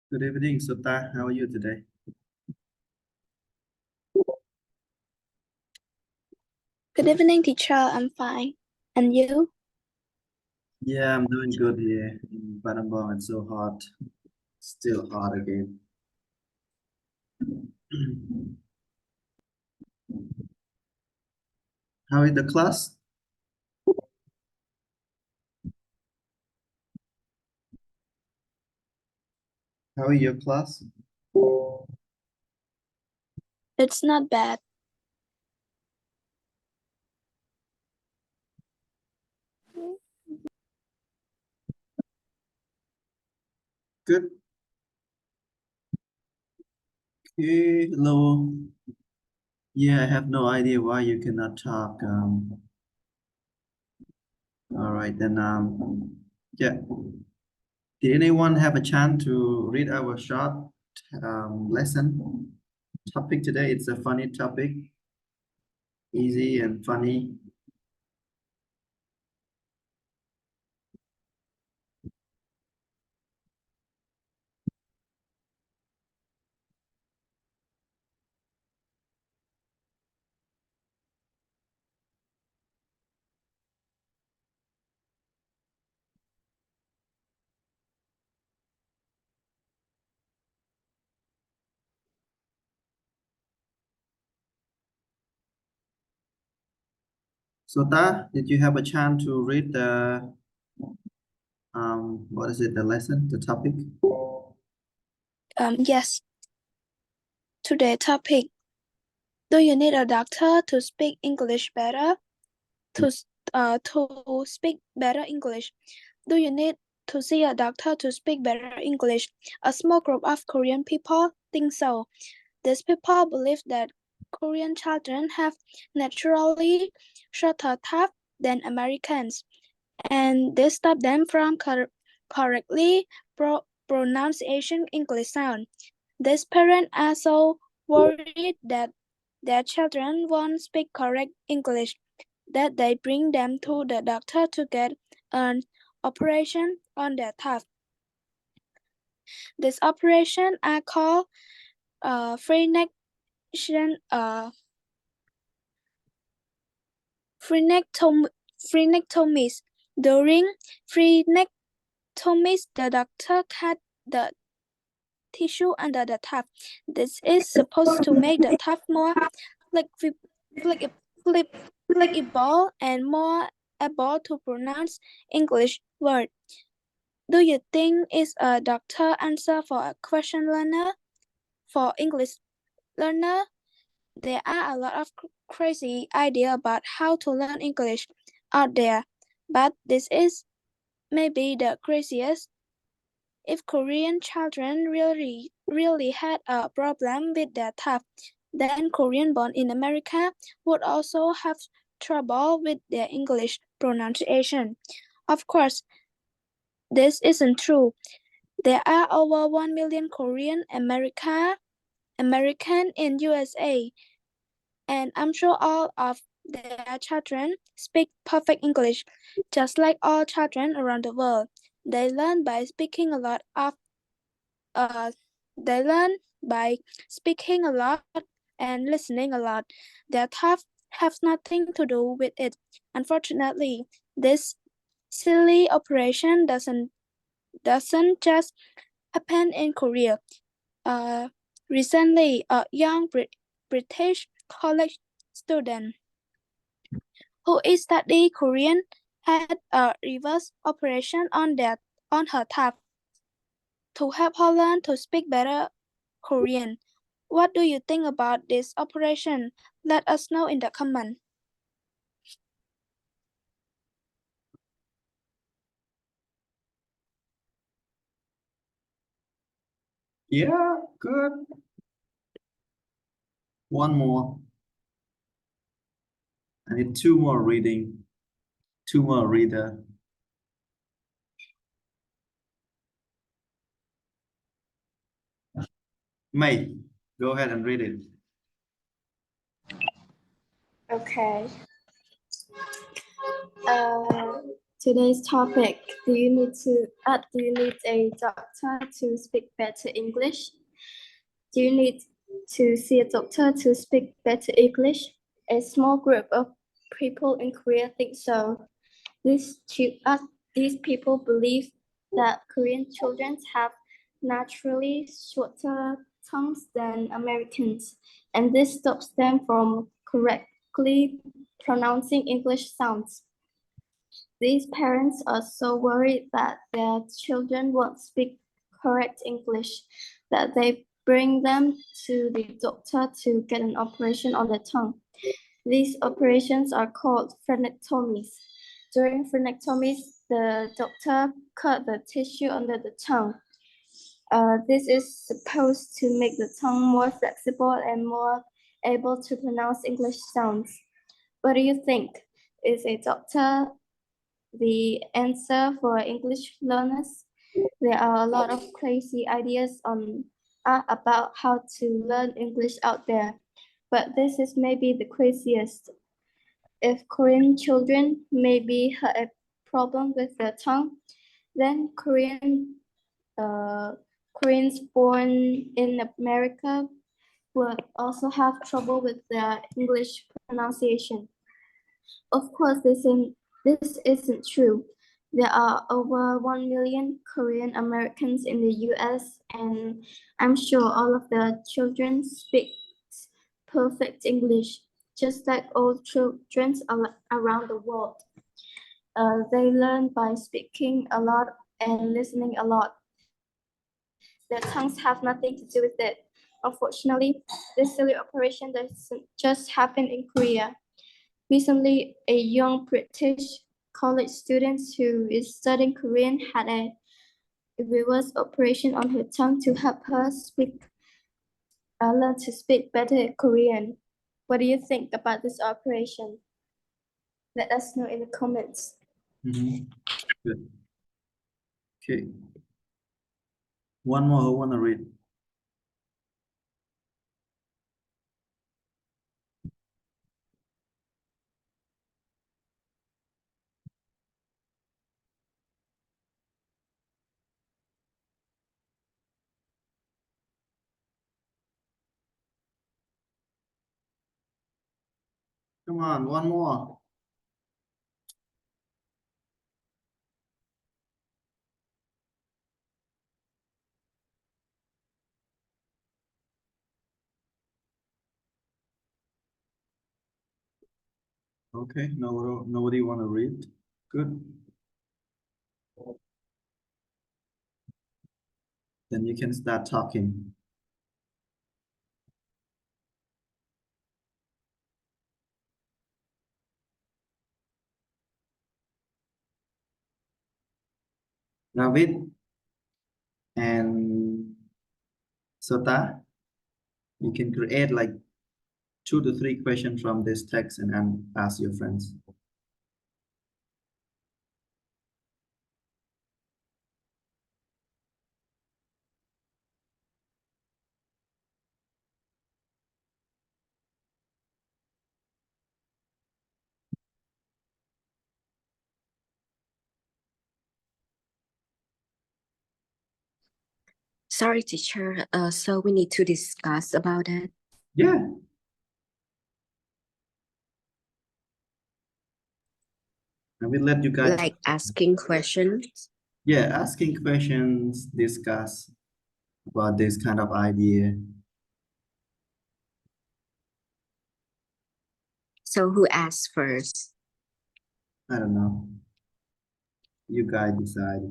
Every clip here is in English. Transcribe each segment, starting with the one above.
Good evening, Sota. How are you today? Good evening, teacher. I'm fine. And you? Yeah, I'm doing good here in Battambang. It's so hot. Still hot again. How is the class? How is your class? It's not bad. Good. Okay, hello. Yeah, I have no idea why you cannot talk. All right, then, yeah. Did anyone have a chance to read our short lesson topic today? It's a funny topic, easy and funny. Sota, did you have a chance to read the what is it, the lesson, the topic? Yes. Today topic. Do you need a doctor to speak English better? To speak better English. Do you need to see a doctor to speak better English? A small group of Korean people think so. These people believe that Korean children have naturally shorter teeth than Americans, and this stops them from correctly pronouncing English sound. These parents are so worried that their children won't speak correct English that they bring them to the doctor to get an operation on their teeth. This operation are called phrenectomy. Phrenectomies. During phrenectomies, the doctor cut the tissue under the tooth. This is supposed to make the tooth more flexible and more able to pronounce English words. Do you think is a doctor answer for a question learner? For English learner, there are a lot of crazy ideas about how to learn English out there, but this is maybe the craziest. If Korean children really had a problem with their teeth, then Korean born in America would also have trouble with their English pronunciation. Of course, this isn't true. There are over 1 million Korean American in USA, and I'm sure all of their children speak perfect English, just like all children around the world. They learn by speaking a lot of they learn by speaking a lot and listening a lot. Their teeth have nothing to do with it. Unfortunately, this silly operation doesn't just happen in Korea. Uh, Recently, a young British college student who is studying Korean had a reverse operation on her teeth to help her learn to speak better Korean. What do you think about this operation? Let us know in the comment. Yeah, good. One more. I need two more reading, two more reader. May, go ahead and read it. Okay. today's topic. Do you need a doctor to speak better English? Do you need to see a doctor to speak better English? A small group of people in Korea think so. These people believe that Korean children have naturally shorter tongues than Americans, and this stops them from correctly pronouncing English sounds. These parents are so worried that their children won't speak correct English that they bring them to the doctor to get an operation on their tongue. These operations are called phrenectomies. During phrenectomies, the doctor cut the tissue under the tongue. This is supposed to make the tongue more flexible and more able to pronounce English sounds. What do you think? Is a doctor the answer for English learners? There are a lot of crazy ideas about how to learn English out there, but this is maybe the craziest. If Korean children maybe had a problem with their tongue, then Koreans born in America would also have trouble with their English pronunciation. Of course, this isn't true. There are over 1 million Korean Americans in the US, and I'm sure all of their children speak perfect English, just like all children around the world. They learn by speaking a lot and listening a lot. Their tongues have nothing to do with it. Unfortunately, this silly operation doesn't just happen in Korea. Recently, a young British college student who is studying Korean had a reverse operation on her tongue to help her learn to speak better Korean. What do you think about this operation? Let us know in the comments. Good. Okay. One more who wanna read? Come on, one more. Okay, nobody want to read? Good. Then you can start talking. David and Sota, you can create like 2 to 3 questions from this text and ask your friends. Sorry, teacher. So we need to discuss about it. Yeah. I will let you guys. Like asking questions. Yeah, asking questions, discuss about this kind of idea. So who asks first? I don't know. You guys decide.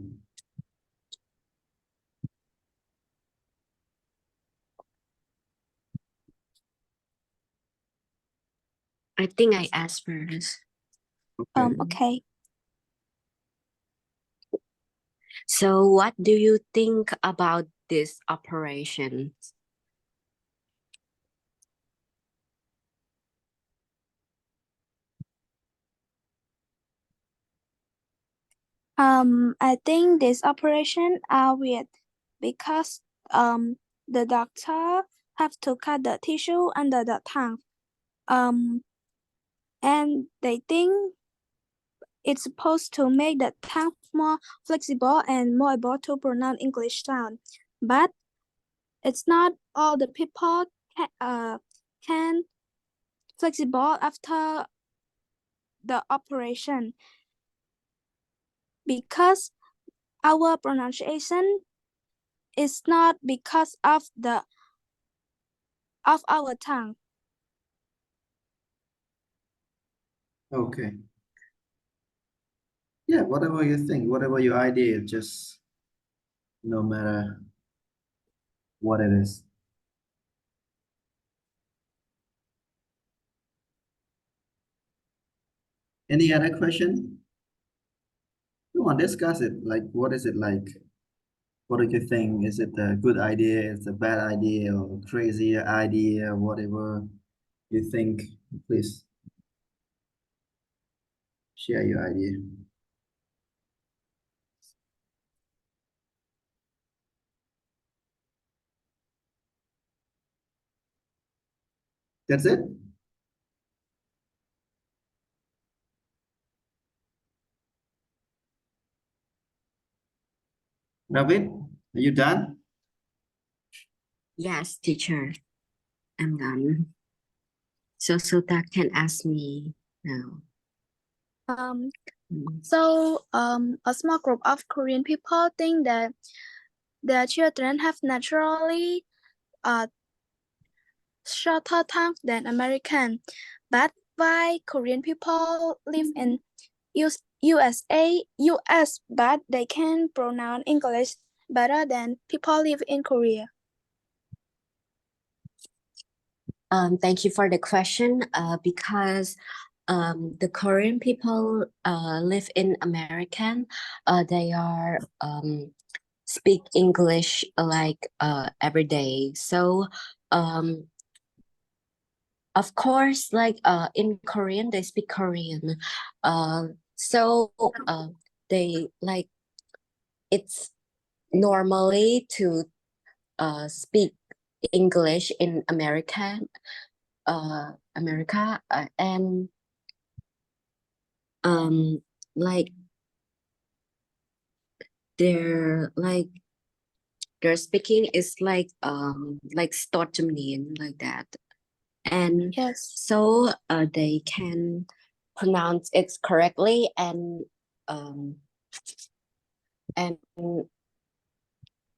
I think I ask first. Okay. Okay. So what do you think about this operation? I think this operation are weird because the doctor have to cut the tissue under the tongue. And they think It's supposed to make the tongue more flexible and more able to pronounce English sound. But it's not all the people can flexible after the operation, because our pronunciation is not because of our tongue. Okay. Yeah, whatever you think, whatever your idea, just no matter what it is. Any other question? Come on, discuss it. Like, what is it like? What do you think? Is it a good idea? Is it a bad idea or crazy idea? Whatever you think, please share your idea. That's it? David, are you done? Yes, teacher, I'm done. So Suta can ask me now. A small group of Korean people think that their children have naturally shorter tongue than American. But why Korean people live in US, but they can pronounce English better than people live in Korea? Thank you for the question. Because the Korean people live in American, they are speak English like every day. So of course, like in Korean, they speak Korean. So they like it's normally to speak English in America, and like their like their speaking is like Stotterdamien, like that, and Yes. so they can pronounce it correctly and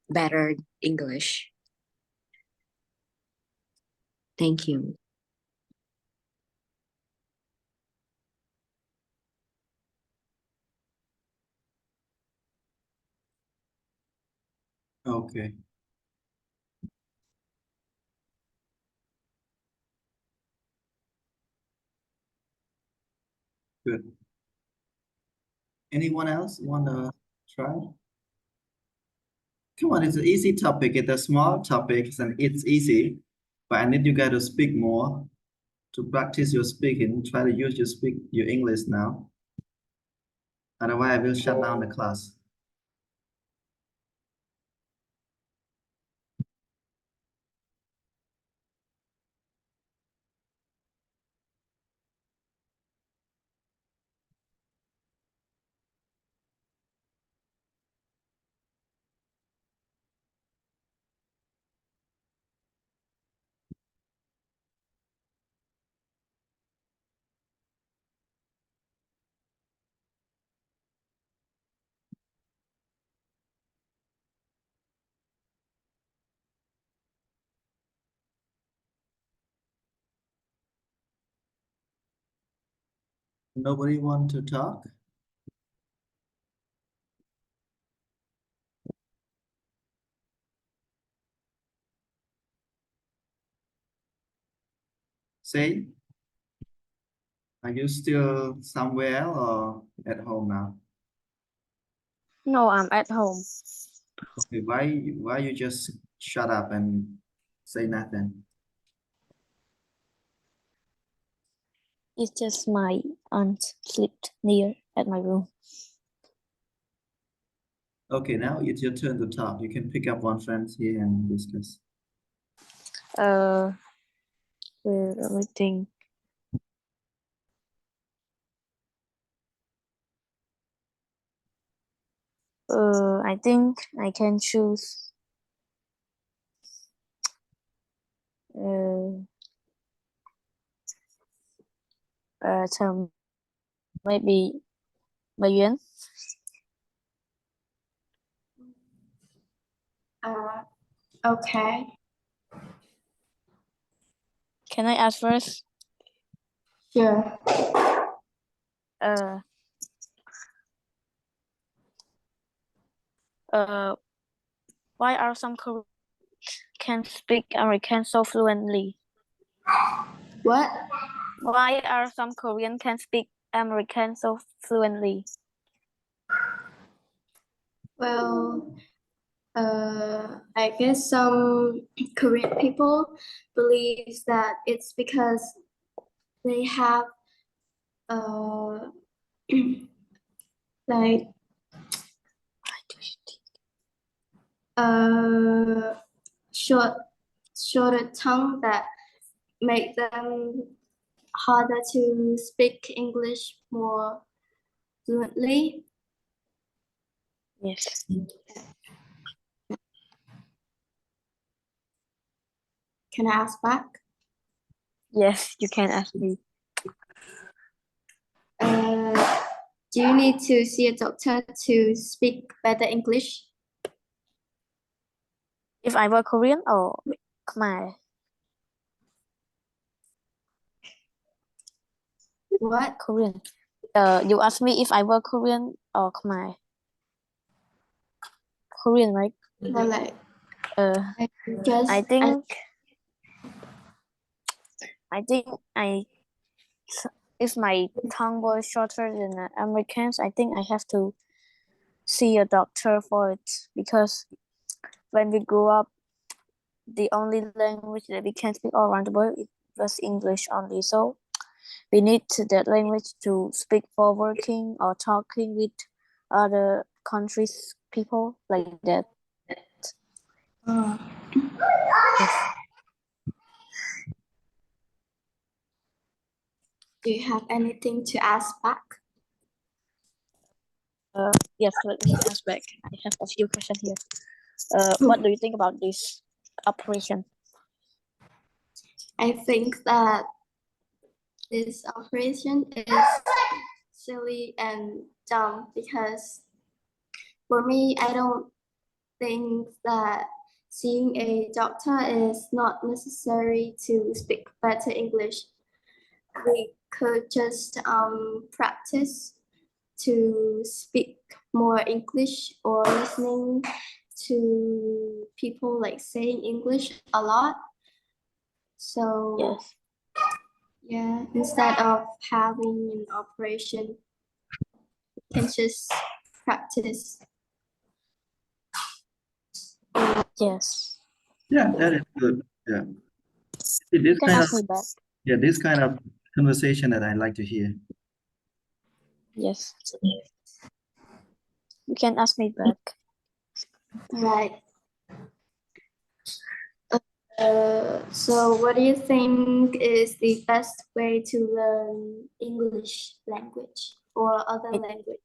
better English. Thank you. Okay. Good. Anyone else want to try? Come on, it's an easy topic. It's a small topic and it's easy, but I need you guys to speak more, to practice your speaking. Try to use your English now. Otherwise, I will shut down the class. Nobody want to talk? Say, are you still somewhere or at home now? No, I'm at home. Okay, why you just shut up and say nothing? It's just my aunt slept near at my room. Okay, now it's your turn to talk. You can pick up one friend here and discuss. We're everything. I think I can choose term maybe Mei Yuan. Okay. Can I ask first? Sure. Why are some Koreans can speak American so fluently? What? Why are some Korean can speak American so fluently? Well, I guess some Korean people believes that it's because they have like shorter tongue that make them harder to speak English more fluently. Yes. Can I ask back? Yes, you can ask me. Do you need to see a doctor to speak better English? If I were Korean or Khmer? What? Korean. You asked me if I were Korean or Khmer. Korean, right? No, like I just think I if my tongue was shorter than the Americans, I think I have to see a doctor for it because when we grew up, the only language that we can speak all around the world was English only. So we need that language to speak for working or talking with other countries people like that. Yes. Do you have anything to ask back? Yes, let me ask back. I have a few questions here. What do you think about this operation? I think that this operation is silly and dumb because for me, I don't think that seeing a doctor is not necessary to speak better English. We could just practice to speak more English or listening to people like saying English a lot. So Yes. yeah, instead of having an operation, you can just practice. Yes. Yeah, that is good. Yeah. See, You can ask me back. this kind of conversation that I like to hear. Yes. You can ask me back. Right. So what do you think is the best way to learn English language or other language?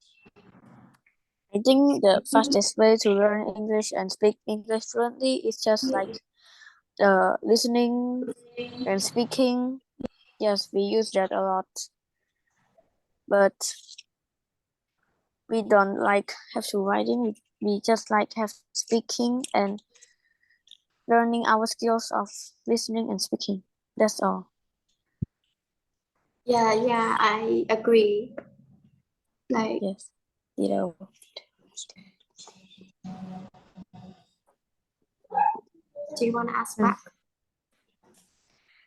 I think the fastest way to learn English and speak English fluently is just like listening and speaking. Yes, we use that a lot. But we don't like have to writing. We just like have speaking and learning our skills of listening and speaking. That's all. Yeah, I agree. Like, Yes. You know. do you want to ask back?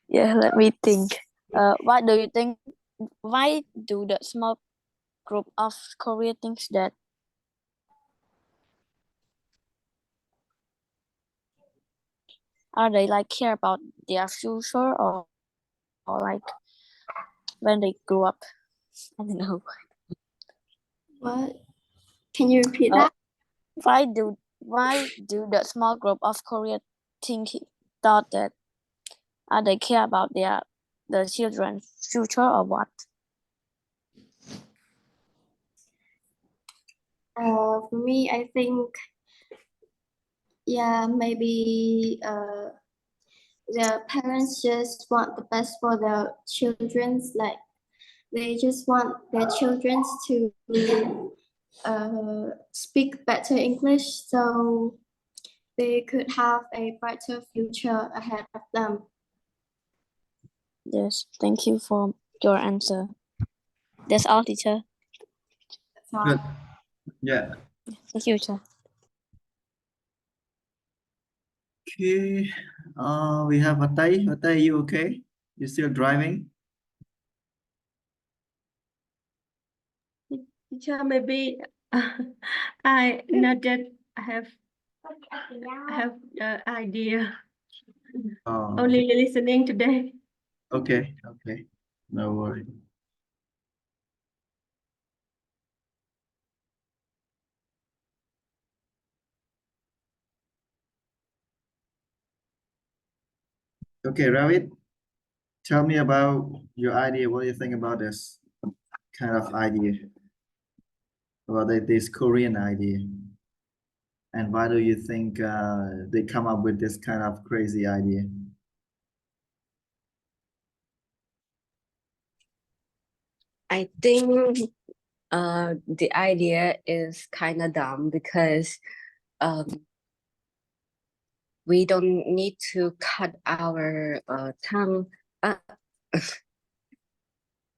Yeah, let me think. What do you think? Why do the small group of Korea thinks that are they like care about their future or like when they grow up? I don't know. What? Can you repeat Uh, that? why do the small group of Korea thought that are they care about the children's future or what? For me, I think, yeah, maybe the parents just want the best for their children's, like they just want their children to speak better English so they could have a brighter future ahead of them. Yes, thank you for your answer. That's all, teacher. That's all. Good. Yeah. Thank you, teacher. Okay. We have Atai. Atai, you okay? You still driving? Teacher, maybe I not yet have the idea. Oh, Only listening today. okay. Okay. No worry. Okay, Ravit, tell me about your idea. What do you think about this kind of idea? About this Korean idea? And why do you think they come up with this kind of crazy idea? I think the idea is kind of dumb because we don't need to cut our tongue.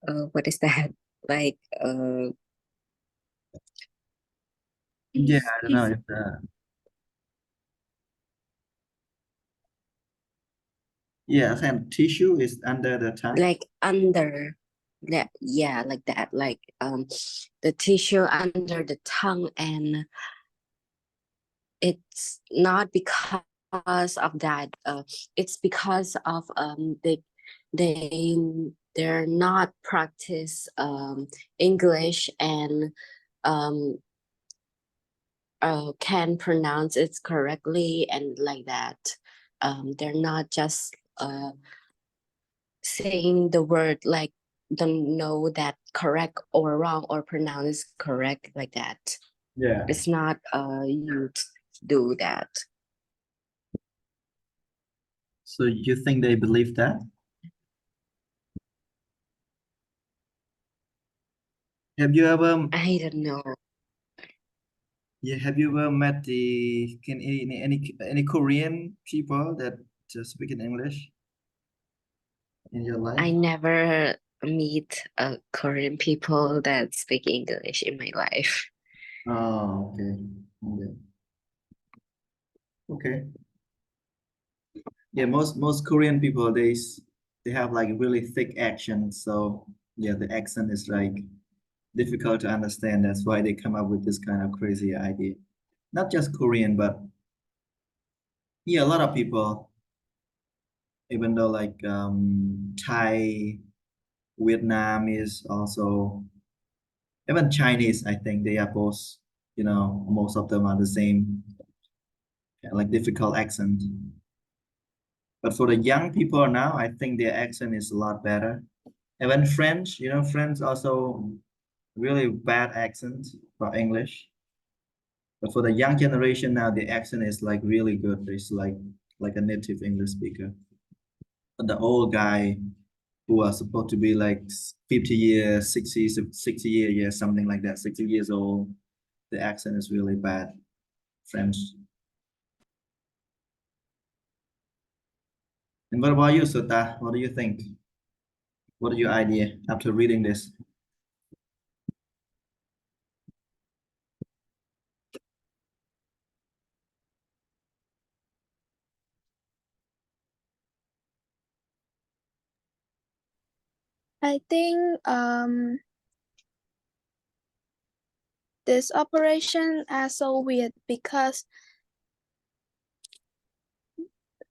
What is that? Like Yeah, I don't know. He's- Yeah, and tissue is under the tongue. like under that, yeah, like that, like the tissue under the tongue, and it's not because of that. It's because of they they're not practice English and um can pronounce it correctly and like that. They're not just saying the word like don't know that correct or wrong or pronounce correct like that. Yeah. It's not you do that. So you think they believe that? Have you ever I don't know. Yeah, have you ever met any Korean people that just speak in English in your life? I never meet Korean people that speak English in my life. Oh, okay. Okay. Okay. Yeah, most Korean people they have like really thick accent, so yeah, the accent is like difficult to understand. That's why they come up with this kind of crazy idea. Not just Korean, but yeah, a lot of people, even though like Thai, Vietnam is also even Chinese, I think they are both, most of them are the same, like difficult accent. But for the young people now, I think their accent is a lot better. Even French, French also really bad accent for English. But for the young generation now, the accent is like really good. It's like a native English speaker. But the old guy who are supposed to be like 50 years, 60 years, something like that, 60 years old, the accent is really bad. French. And what about you, Sota? What do you think? What are your idea after reading this? I think this operation are so weird because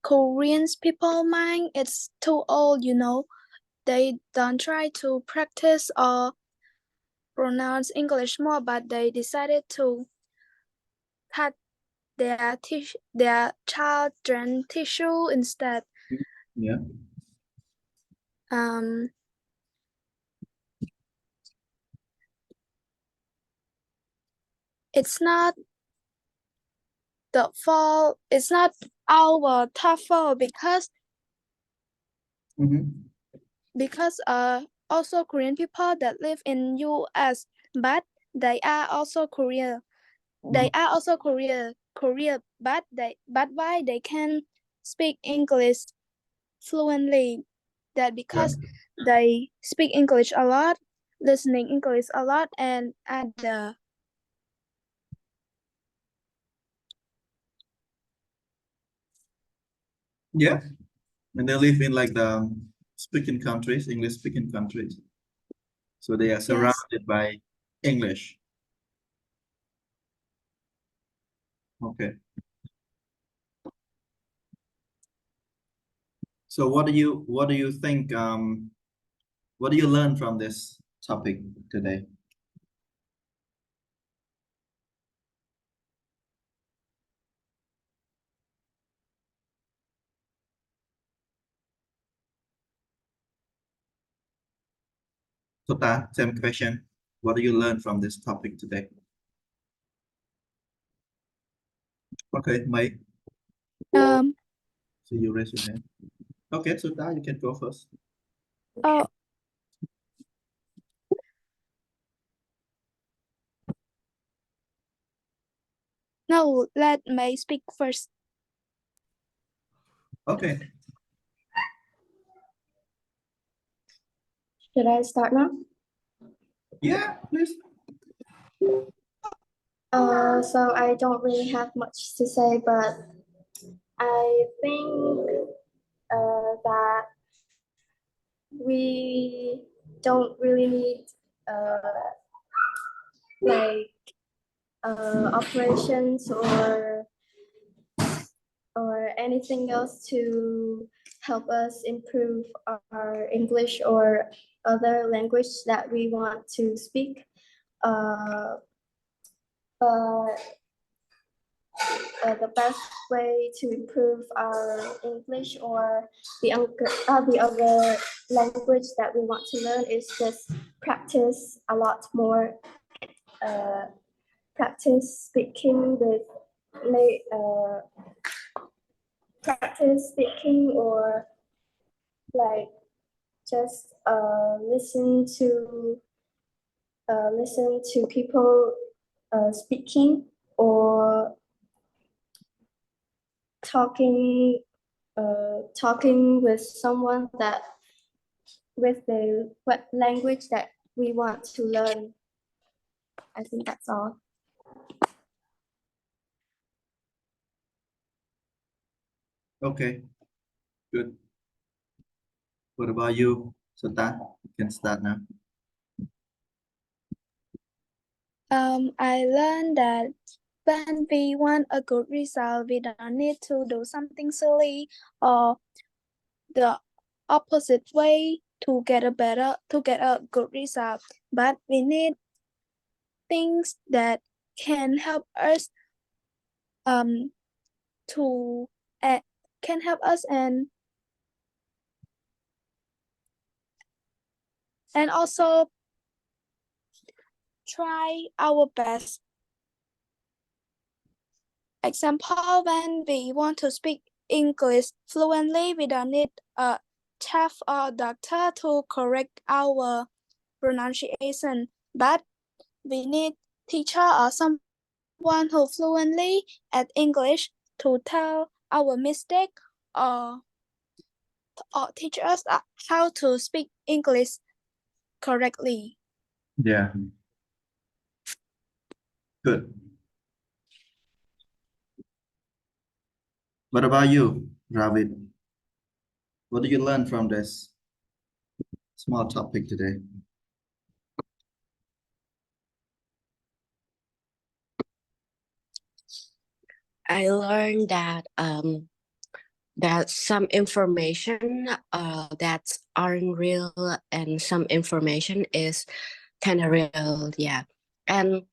Koreans people mind it's too old, They don't try to practice or pronounce English more, but they decided to cut their children tissue instead. Yeah. Um, it's not the fault, it's not our tough fault Mhm. because also Korean people that live in US, but they are also Korea. They are also Korea, but why they can speak English fluently? That because they speak English a lot, listening English a lot, and Yeah, and they live in like the speaking countries, English speaking countries. So they are surrounded by English. Okay. So what do you think, what do you learn from this topic today? Sota, same question. What do you learn from this topic today? Okay, Mike, um so you raise your hand. Okay, Sota, you can go first. oh no, let me speak first. Okay. Should I start now? Yeah, please. So I don't really have much to say, but I think that we don't really need like operations or anything else to help us improve our English or other language that we want to speak. But the best way to improve our English or the other language that we want to learn is just practice a lot more. Practice speaking with practice speaking or like just listen to people speaking or talking talking with someone that with the language that we want to learn. I think that's all. Okay, good. What about you, Sota? You can start now. I learned that when we want a good result, we don't need to do something silly or the opposite way to get a good result, but we need things that can help us to can help us and also try our best. Example, when we want to speak English fluently, we don't need a chef or doctor to correct our pronunciation, but we need teacher or someone who fluently at English to tell our mistake or teach us how to speak English correctly. Yeah. Good. What about you, Ravid? What did you learn from this small topic today? I learned that some information that aren't real and some information is kind of real, yeah. And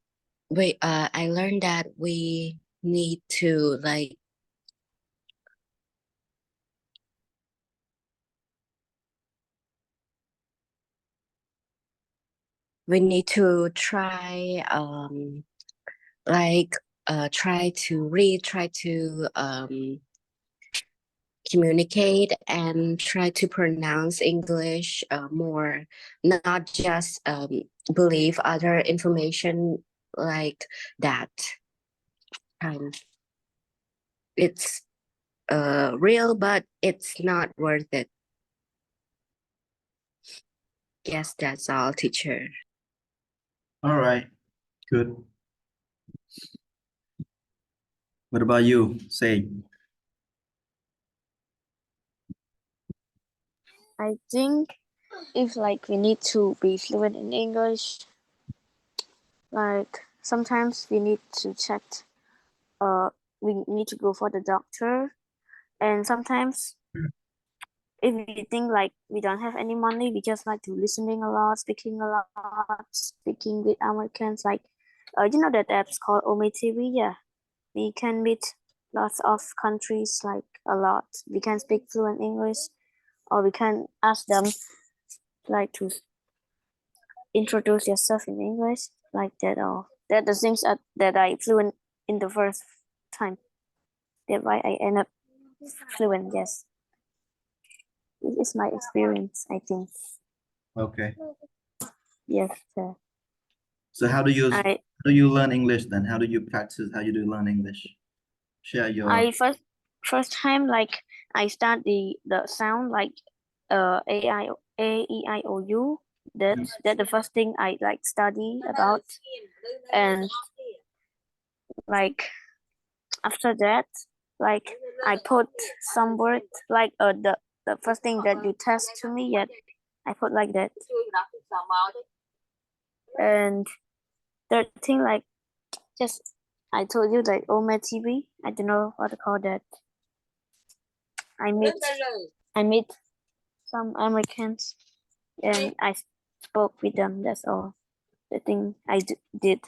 I learned that we need to try like try to read, try to communicate, and try to pronounce English more, not just believe other information like that. It's real, but it's not worth it. Yes, that's all, teacher. All right, good. What about you? Say. I think if like we need to be fluent in English, like sometimes we need to check, we need to go for the doctor, and sometimes if we think like we don't have any money, we just like to listening a lot, speaking with Americans, like you know that app's called Ome TV. Yeah, we can meet lots of countries, like a lot. We can speak fluent English, or we can ask them like to introduce yourself in English, like that. Or that the things that I fluent in the first time. That's why I end up fluent. Yes, this is my experience, I think. Okay. Yes, sir. So how do you learn English then? How do you practice? How you do learn English? Share your. I first time like I start the sound like A E I O U. That's the first thing I like study about, and like after that, like I put some words like the first thing that you test to me. Yet I put like that, and third thing like just I told you like Ome TV. I don't know what to call that. I meet some Americans and I spoke with them. That's all. The thing I did.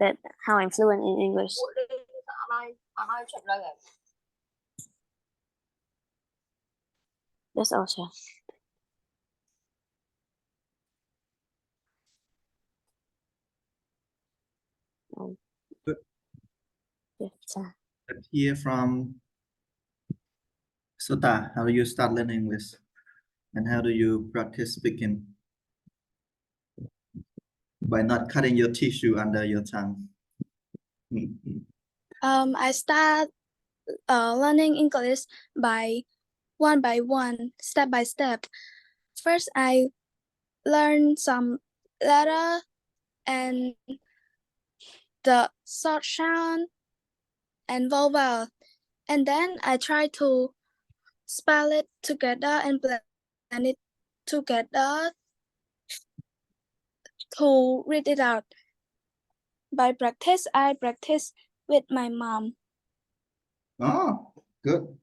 That how I'm fluent in English. That's all, sir. Good. Yes, sir. Let's hear from Sota. How do you start learning English? And how do you practice speaking? By not cutting your tissue under your tongue. I start learning English by one, step by step. First, I learn some letter and the short sound and vowel, and then I try to spell it together and blend it together to read it out. By practice, I practice with my mom. Oh, good.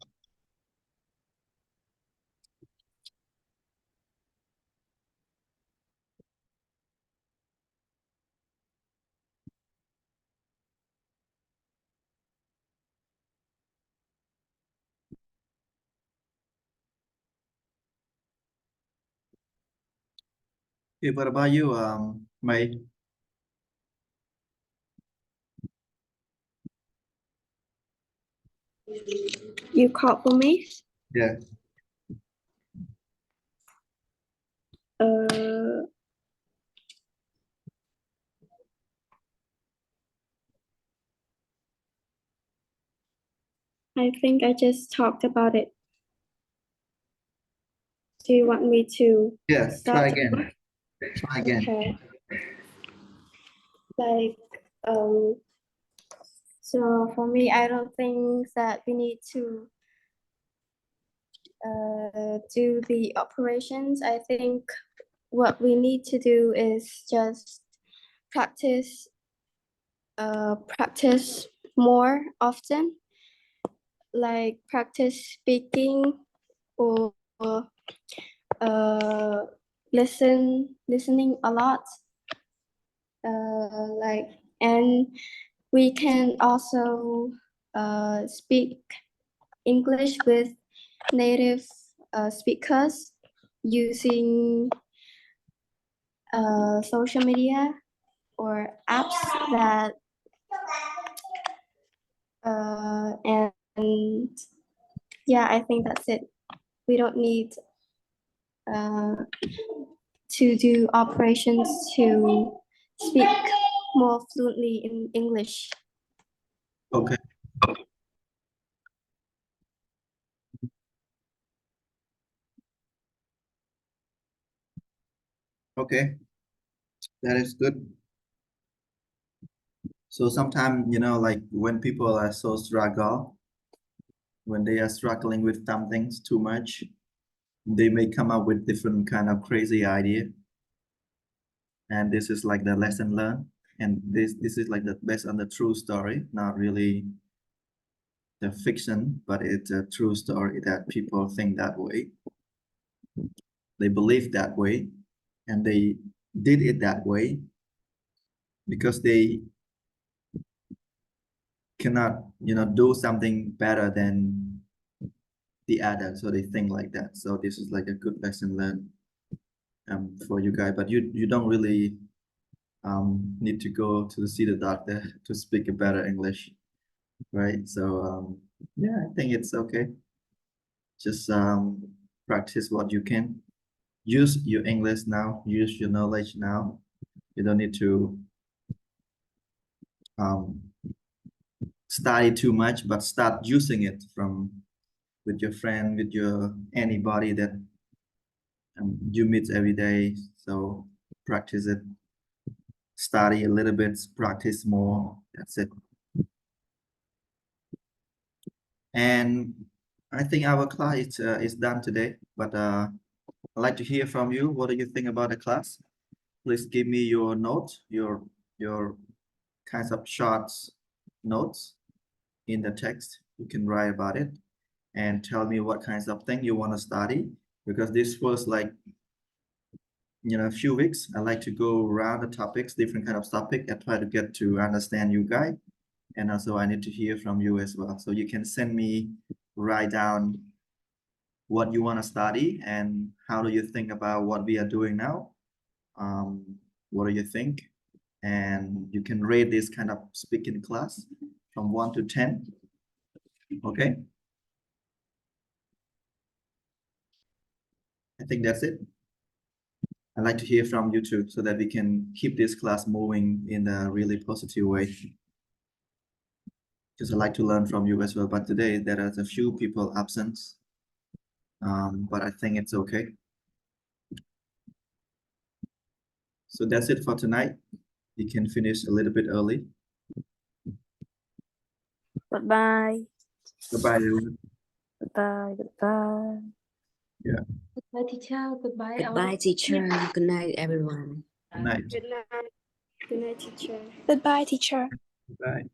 Okay, what about you, May? You called for me? Yeah. I think I just talked about it. Do you want me to Yes, start? try again. Try again. Okay. Like, so for me, I don't think that we need to do the operations. I think what we need to do is just practice more often, like practice speaking or listening a lot, like, and we can also speak English with native speakers using social media or apps that And yeah, I think that's it. We don't need to do operations to speak more fluently in English. Okay. Okay, that is good. So sometimes, you know, like when people are so struggle, when they are struggling with some things too much, they may come up with different kind of crazy idea. And this is like the lesson learned. And this is like the based on the true story, not really the fiction, but it's a true story that people think that way. They believe that way, and they did it that way because they cannot, you know, do something better than the other. So they think like that. So this is like a good lesson learned for you guys. But you don't really need to go to see the doctor to speak a better English, right? So yeah, I think it's okay. Just practice what you can. Use your English now. Use your knowledge now. You don't need to study too much, but start using it from with your friend, with your anybody that you meet every day. So practice it. Study a little bit. Practice more. That's it. And I think our class is done today. But I'd like to hear from you. What do you think about the class? Please give me your notes, your kinds of short notes in the text. You can write about it and tell me what kinds of thing you want to study, because this was like, you know, a few weeks. I like to go around the topics, different kind of topic. I try to get to understand you guys, and also I need to hear from you as well. So you can send me, write down what you want to study and how do you think about what we are doing now. What do you think? And you can rate this kind of speaking class from 1 to 10. Okay. I think that's it. I'd like to hear from you too, so that we can keep this class moving in a really positive way. Because I'd like to learn from you as well. But today there are a few people absent. But I think it's okay. So that's it for tonight. We can finish a little bit early. Bye-bye. Goodbye, everyone. Goodbye. Goodbye. Goodbye, teacher. Goodbye, all. Goodbye, teacher. Good night, everyone. Good night. Good night. Good night, teacher. Goodbye, teacher. Goodbye.